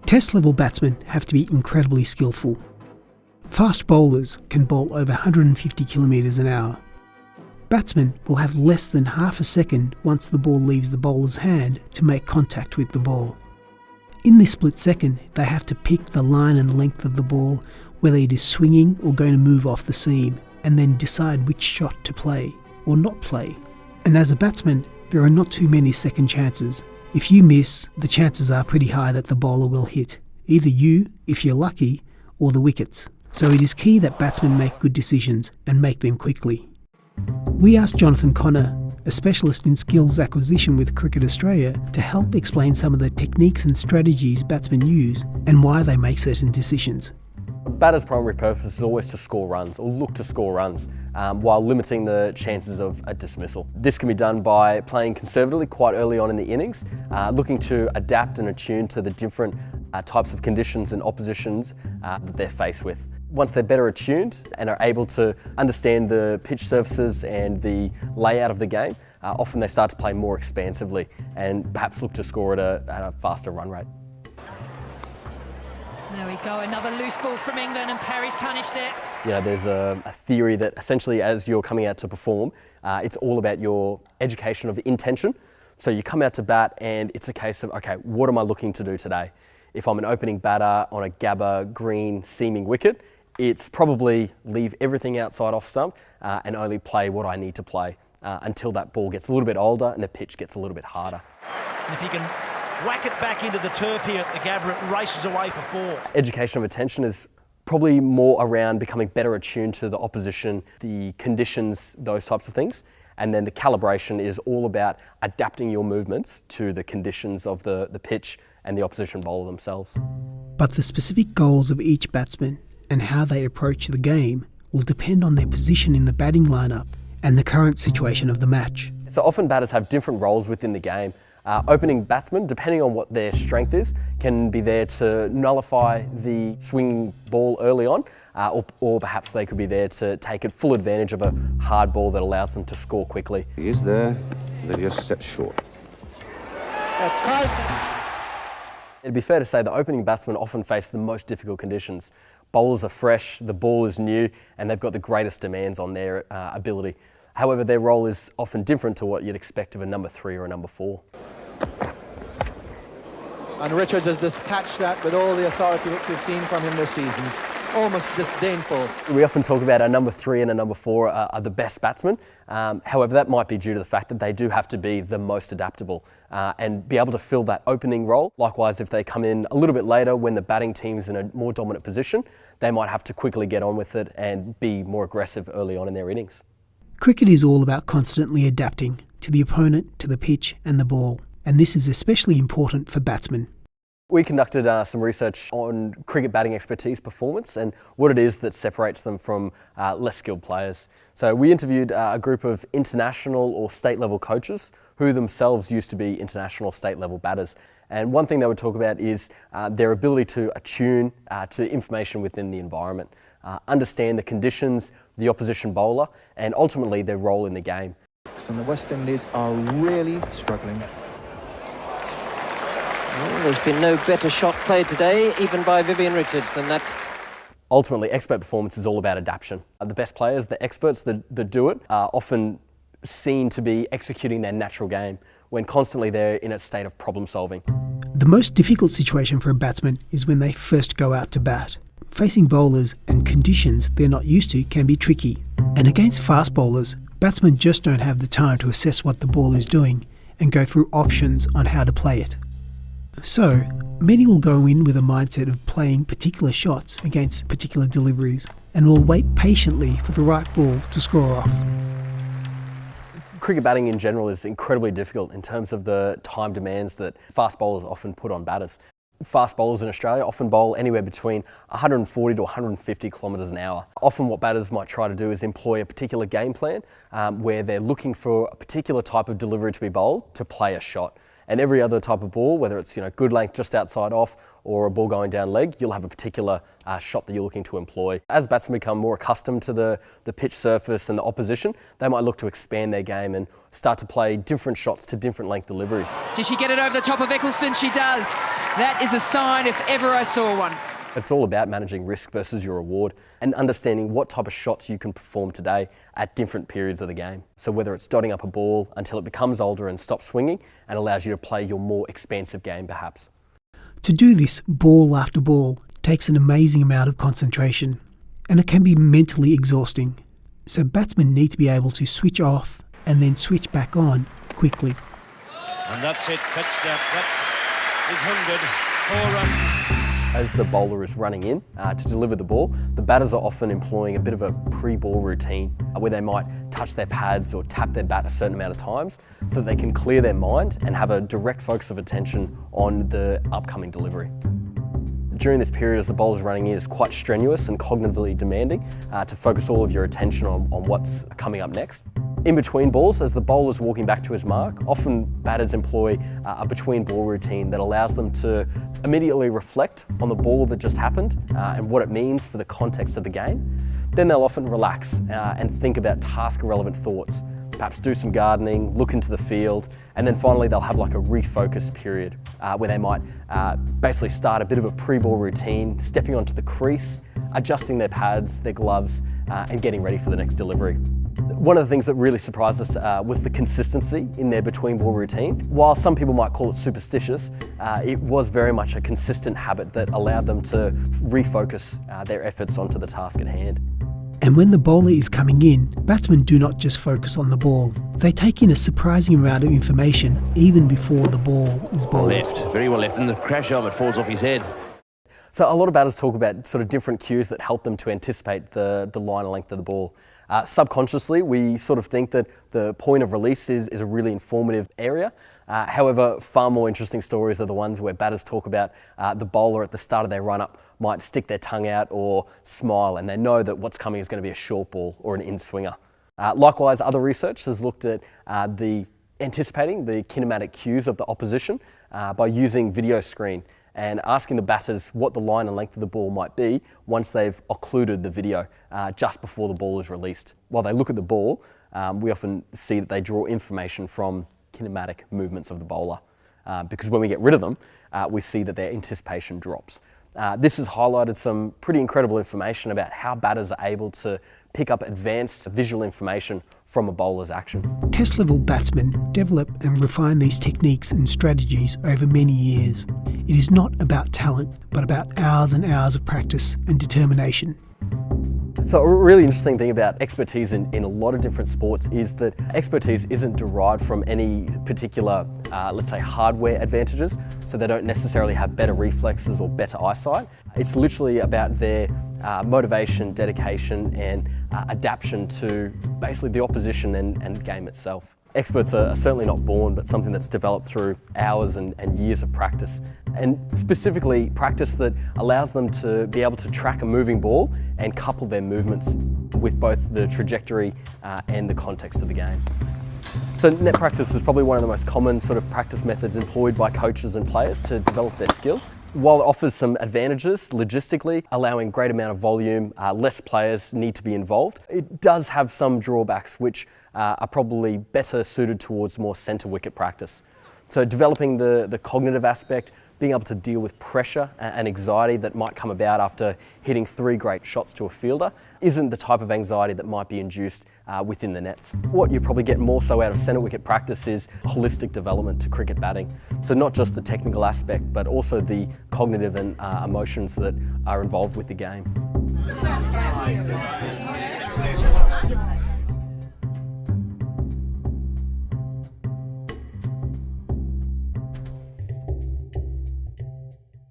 Test-level batsmen have to be incredibly skillful. Fast bowlers can bowl over 150 kilometres an hour. Batsmen will have less than half a second once the ball leaves the bowler's hand to make contact with the ball. In this split second, they have to pick the line and length of the ball, whether it is swinging or going to move off the seam, and then decide which shot to play or not play. And as a batsman, there are not too many second chances. If you miss, the chances are pretty high that the bowler will hit, either you, if you're lucky, or the wickets. So it is key that batsmen make good decisions and make them quickly. We asked Jonathan Connor, a specialist in skills acquisition with Cricket Australia, to help explain some of the techniques and strategies batsmen use and why they make certain decisions. A batter's primary purpose is always to score runs or look to score runs while limiting the chances of a dismissal. This can be done by playing conservatively quite early on in the innings, looking to adapt and attune to the different types of conditions and oppositions that they're faced with. Once they're better attuned and are able to understand the pitch surfaces and the layout of the game, often they start to play more expansively and perhaps look to score at a faster run rate. There we go, another loose ball from England and Perry's punished it. You know, there's a theory that essentially as you're coming out to perform, it's all about your education of intention. So you come out to bat and it's a case of, okay, what am I looking to do today? If I'm an opening batter on a Gabba green seaming wicket, it's probably leave everything outside off stump and only play what I need to play until that ball gets a little bit older and the pitch gets a little bit harder. And if you can whack it back into the turf here at the Gabba, it races away for 4. Education of attention is probably more around becoming better attuned to the opposition, the conditions, those types of things. And then the calibration is all about adapting your movements to the conditions of the pitch and the opposition bowler themselves. But the specific goals of each batsman and how they approach the game will depend on their position in the batting lineup and the current situation of the match. So often batters have different roles within the game. Opening batsmen, depending on what their strength is, can be there to nullify the swinging ball early on, or perhaps they could be there to take full advantage of a hard ball that allows them to score quickly. He is there, but he just steps short. That's close. It'd be fair to say the opening batsmen often face the most difficult conditions. Bowlers are fresh, the ball is new, and they've got the greatest demands on their ability. However, their role is often different to what you'd expect of a number 3 or a number 4. And Richards has dispatched that with all the authority which we've seen from him this season. Almost disdainful. We often talk about a number 3 and a number 4 are the best batsmen. However, that might be due to the fact that they do have to be the most adaptable and be able to fill that opening role. Likewise, if they come in a little bit later when the batting team's in a more dominant position, they might have to quickly get on with it and be more aggressive early on in their innings. Cricket is all about constantly adapting to the opponent, to the pitch and the ball, and this is especially important for batsmen. We conducted some research on cricket batting expertise performance and what it is that separates them from less skilled players. So we interviewed a group of international or state level coaches who themselves used to be international state level batters. And one thing they would talk about is their ability to attune to information within the environment, understand the conditions, the opposition bowler, and ultimately their role in the game. And the West Indies are really struggling. Well, there's been no better shot played today, even by Vivian Richards, than that. Ultimately, expert performance is all about adaptation. The best players, the experts that do it, are often seen to be executing their natural game when constantly they're in a state of problem solving. The most difficult situation for a batsman is when they first go out to bat. Facing bowlers and conditions they're not used to can be tricky. And against fast bowlers, batsmen just don't have the time to assess what the ball is doing and go through options on how to play it. So, many will go in with a mindset of playing particular shots against particular deliveries and will wait patiently for the right ball to score off. Cricket batting in general is incredibly difficult in terms of the time demands that fast bowlers often put on batters. Fast bowlers in Australia often bowl anywhere between 140 to 150 kilometres an hour. Often what batters might try to do is employ a particular game plan where they're looking for a particular type of delivery to be bowled to play a shot. And every other type of ball, whether it's good length just outside off or a ball going down leg, you'll have a particular shot that you're looking to employ. As batsmen become more accustomed to the pitch surface and the opposition, they might look to expand their game and start to play different shots to different length deliveries. Does she get it over the top of Eccleston? She does. That is a sign if ever I saw one. It's all about managing risk versus your reward and understanding what type of shots you can perform today at different periods of the game. So whether it's dotting up a ball until it becomes older and stops swinging and allows you to play your more expansive game perhaps. To do this ball after ball takes an amazing amount of concentration, and it can be mentally exhausting. So batsmen need to be able to switch off and then switch back on quickly. And that's it, fetched out. That's his 100, 4 runs. As the bowler is running in to deliver the ball, the batters are often employing a bit of a pre-ball routine where they might touch their pads or tap their bat a certain amount of times so that they can clear their mind and have a direct focus of attention on the upcoming delivery. During this period as the bowler's running in, it's quite strenuous and cognitively demanding to focus all of your attention on what's coming up next. In between balls, as the bowler's walking back to his mark, often batters employ a between ball routine that allows them to immediately reflect on the ball that just happened and what it means for the context of the game. Then they'll often relax and think about task-relevant thoughts, perhaps do some gardening, look into the field, and then finally they'll have like a refocus period where they might basically start a bit of a pre-ball routine, stepping onto the crease, adjusting their pads, their gloves, and getting ready for the next delivery. One of the things that really surprised us was the consistency in their between ball routine. While some people might call it superstitious, it was very much a consistent habit that allowed them to refocus their efforts onto the task at hand. And when the bowler is coming in, batsmen do not just focus on the ball. They take in a surprising amount of information even before the ball is bowled. Left, very well left, and the crash helmet falls off his head. So a lot of batters talk about sort of different cues that help them to anticipate the line and length of the ball. Subconsciously, we sort of think that the point of release is a really informative area. However, far more interesting stories are the ones where batters talk about the bowler at the start of their run-up might stick their tongue out or smile, and they know that what's coming is going to be a short ball or an in-swinger. Likewise, other research has looked at anticipating the kinematic cues of the opposition by using video screen and asking the batters what the line and length of the ball might be once they've occluded the video just before the ball is released. While they look at the ball, we often see that they draw information from kinematic movements of the bowler. Because when we get rid of them, we see that their anticipation drops. This has highlighted some pretty incredible information about how batters are able to pick up advanced visual information from a bowler's action. Test-level batsmen develop and refine these techniques and strategies over many years. It is not about talent, but about hours and hours of practice and determination. So a really interesting thing about expertise in a lot of different sports is that expertise isn't derived from any particular, let's say, hardware advantages. So they don't necessarily have better reflexes or better eyesight. It's literally about their motivation, dedication, and adaptation to basically the opposition and game itself. Experts are certainly not born, but something that's developed through hours and years of practice. And specifically practice that allows them to be able to track a moving ball and couple their movements with both the trajectory and the context of the game. So net practice is probably one of the most common sort of practice methods employed by coaches and players to develop their skill. While it offers some advantages logistically, allowing great amount of volume, less players need to be involved, it does have some drawbacks which are probably better suited towards more centre wicket practice. So developing the cognitive aspect, being able to deal with pressure and anxiety that might come about after hitting 3 great shots to a fielder isn't the type of anxiety that might be induced within the nets. What you probably get more so out of centre wicket practice is holistic development to cricket batting. So not just the technical aspect, but also the cognitive and emotions that are involved with the game.